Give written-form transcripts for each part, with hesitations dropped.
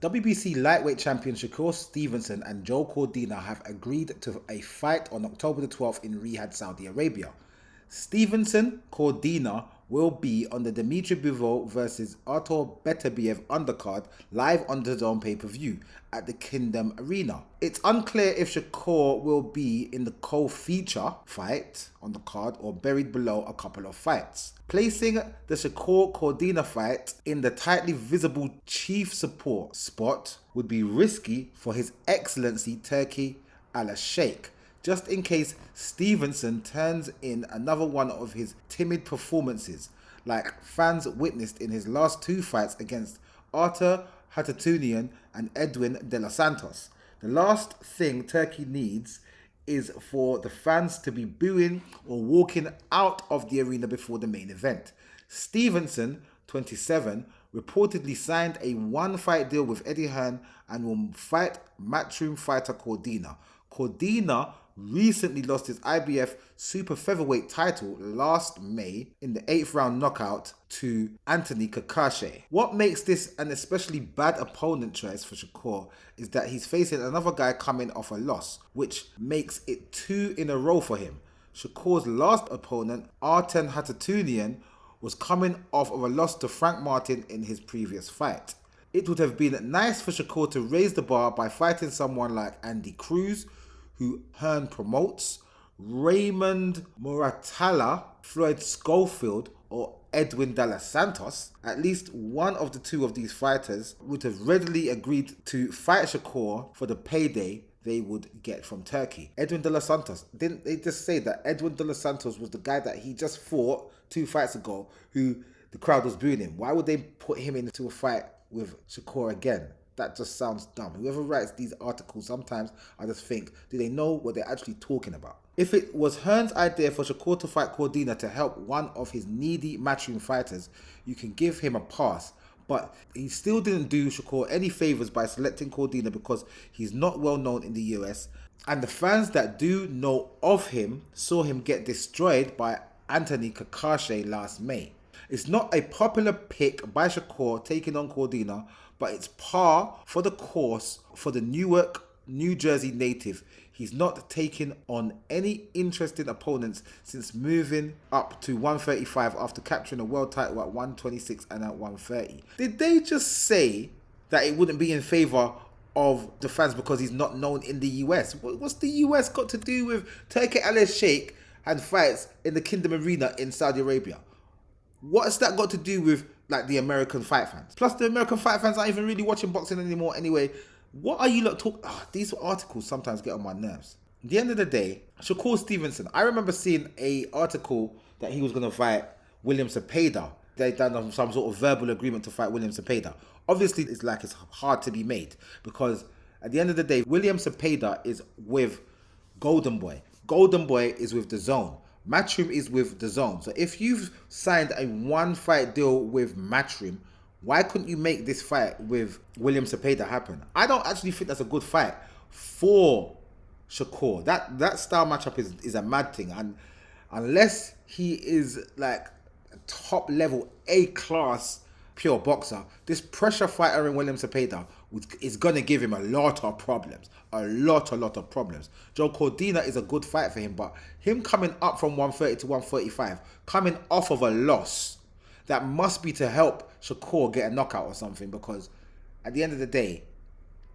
WBC lightweight champion Shakur Stevenson and Joe Cordina have agreed to a fight on October the 12th in Riyadh, Saudi Arabia. Stevenson Cordina will be on the Dmitry Bivol versus Artur Beterbiev undercard live on the DAZN pay-per-view at the Kingdom Arena. It's unclear if Shakur will be in the co-feature fight on the card or buried below a couple of fights. Placing the Shakur Cordina fight in the tightly visible chief support spot would be risky for His Excellency Turki Al-Sheikh, just in case Stevenson turns in another one of his timid performances, like fans witnessed in his last two fights against Artur Hatatunian and Edwin De Los Santos. The last thing Turkey needs is for the fans to be booing or walking out of the arena before the main event. Stevenson, 27, reportedly signed a one-fight deal with Eddie Hearn and will fight matchroom fighter Cordina. Cordina recently lost his IBF super featherweight title last May in the 8th round knockout to Anthony Kakashi. What makes this an especially bad opponent choice for Shakur is that he's facing another guy coming off a loss, which makes it 2 in a row for him. Shakur's last opponent, Artem Hatatunian, was coming off of a loss to Frank Martin in his previous fight. It would have been nice for Shakur to raise the bar by fighting someone like Andy Cruz, who Hearn promotes, Raymond Muratalla, Floyd Schofield, or Edwin De Los Santos. At least one of the two of these fighters would have readily agreed to fight Shakur for the payday they would get from Turkey. Edwin De Los Santos, didn't they just say that Edwin De Los Santos was the guy that he just fought 2 fights ago who the crowd was booing him? Why would they put him into a fight with Shakur again? That just sounds dumb. Whoever writes these articles, sometimes I just think, do they know what they're actually talking about? If it was Hearn's idea for Shakur to fight Cordina to help one of his needy matchroom fighters, you can give him a pass. But he still didn't do Shakur any favours by selecting Cordina because he's not well known in the US. And the fans that do know of him saw him get destroyed by Anthony Kakashi last May. It's not a popular pick by Shakur taking on Cordina, but it's par for the course for the Newark, New Jersey native. He's not taken on any interesting opponents since moving up to 135 after capturing a world title at 126 and at 130. Did they just say that it wouldn't be in favour of the fans because he's not known in the US? What's the US got to do with Turki Al-Sheikh and fights in the Kingdom Arena in Saudi Arabia? What's that got to do with like the American fight fans? Plus the American fight fans aren't even really watching boxing anymore anyway. What are you lot talking? These articles sometimes get on my nerves. At the end of the day, Shakur Stevenson, I remember seeing a article that he was going to fight William Cepeda. They done some sort of verbal agreement to fight William Cepeda. Obviously, it's hard to be made because at the end of the day, William Cepeda is with Golden Boy. Golden Boy is with DAZN. Matchroom is with DAZN. So if you've signed a one-fight deal with Matchroom, why couldn't you make this fight with William Cepeda happen? I don't actually think that's a good fight for Shakur. That style matchup is a mad thing. And unless he is like a top level A-class pure boxer, this pressure fighter in William Cepeda is going to give him a lot of problems. A lot of problems. Joe Cordina is a good fight for him, but him coming up from 130 to 145, coming off of a loss, that must be to help Shakur get a knockout or something, because at the end of the day,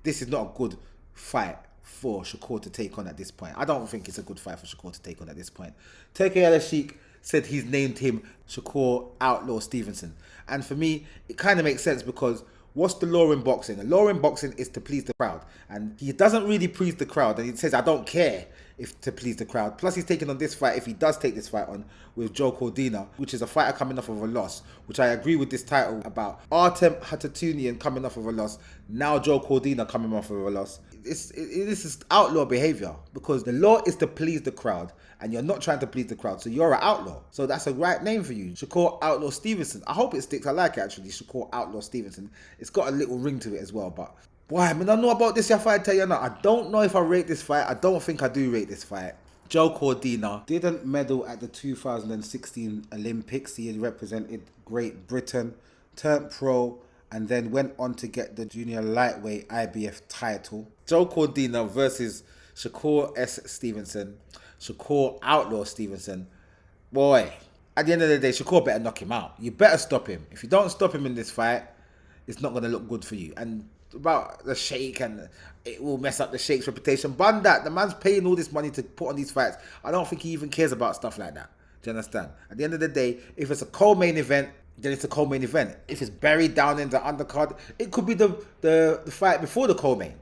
this is not a good fight for Shakur to take on at this point. I don't think it's a good fight for Shakur to take on at this point. Turki Al-Sheikh said he's named him Shakur Outlaw Stevenson. And for me, it kind of makes sense because what's the law in boxing? The law in boxing is to please the crowd. And he doesn't really please the crowd. And he says, I don't care if to please the crowd. Plus, he's taking on this fight, if he does take this fight on, with Joe Cordina, which is a fighter coming off of a loss, which I agree with this title about Artem Hatatunian coming off of a loss, now Joe Cordina coming off of a loss. This is outlaw behavior because the law is to please the crowd and you're not trying to please the crowd, so you're an outlaw. So that's a right name for you, Shakur Outlaw Stevenson. I hope it sticks. I like it actually, Shakur Outlaw Stevenson. It's got a little ring to it as well, but boy, I mean, I know about this fight, I tell you now. I don't know if I rate this fight. I don't think I do rate this fight. Joe Cordina didn't medal at the 2016 Olympics. He had represented Great Britain, turned pro, and then went on to get the junior lightweight IBF title. Joe Cordina versus Shakur Stevenson. Shakur Outlaw Stevenson. Boy, at the end of the day, Shakur better knock him out. You better stop him. If you don't stop him in this fight, it's not going to look good for you. And about the Sheikh, and it will mess up the Sheikh's reputation. Bun that. The man's paying all this money to put on these fights. I don't think he even cares about stuff like that. Do you understand? At the end of the day, if it's a co-main event, then it's a co-main event. If it's buried down in the undercard, it could be the fight before the co-main.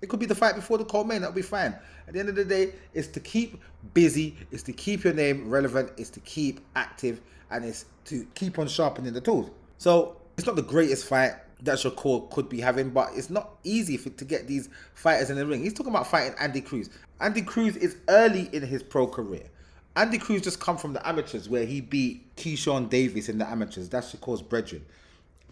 It could be the fight before the co-main. That'll be fine. At the end of the day, it's to keep busy, it's to keep your name relevant, it's to keep active, and it's to keep on sharpening the tools. So it's not the greatest fight that Shakur could be having, but it's not easy to get these fighters in the ring. He's talking about fighting Andy Cruz. Andy Cruz is early in his pro career. Andy Cruz just come from the amateurs where he beat Keyshawn Davis in the amateurs. That's Shakur's brethren.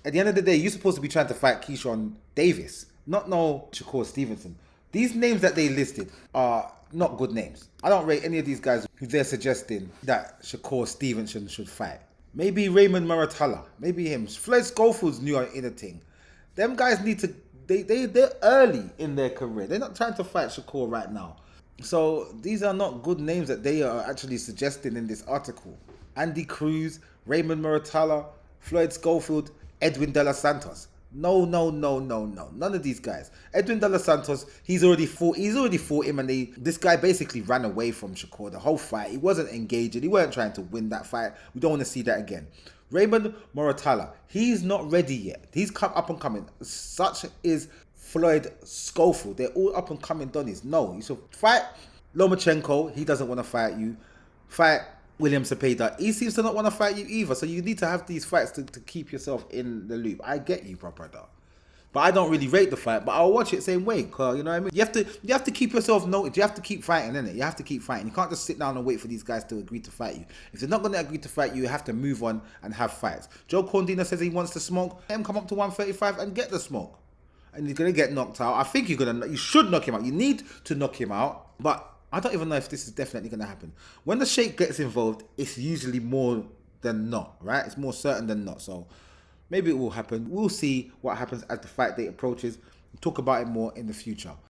At the end of the day, you're supposed to be trying to fight Keyshawn Davis, not no Shakur Stevenson. These names that they listed are not good names. I don't rate any of these guys who they're suggesting that Shakur Stevenson should fight. Maybe Raymond Muratalla, maybe him. Floyd Schofield's new in a thing. Them guys need to, they're early in their career. They're not trying to fight Shakur right now. So these are not good names that they are actually suggesting in this article. Andy Cruz, Raymond Muratalla, Floyd Schofield, Edwin De Los Santos. No. None of these guys. Edwin De Los Santos, he's already fought him, and this guy basically ran away from Shakur the whole fight. He wasn't engaging. He weren't trying to win that fight. We don't want to see that again. Raymond Muratalla, he's not ready yet. He's up and coming. Such is Floyd Schofield. They're all up and coming Donnies. No, you should fight Lomachenko. He doesn't want to fight you. Fight William Cepeda. He seems to not want to fight you either. So you need to have these fights to keep yourself in the loop. I get you, proper though. But I don't really rate the fight, but I'll watch it same way. Cause, you know what I mean? You have to keep yourself noticed. You have to keep fighting, innit? You have to keep fighting. You can't just sit down and wait for these guys to agree to fight you. If they're not going to agree to fight you, you have to move on and have fights. Joe Cordina says he wants to smoke. Let him come up to 135 and get the smoke. And he's going to get knocked out. I think you should knock him out. You need to knock him out. But I don't even know if this is definitely going to happen. When the Sheikh gets involved, it's usually more than not, right? It's more certain than not. So maybe it will happen. We'll see what happens as the fight date approaches. We'll talk about it more in the future.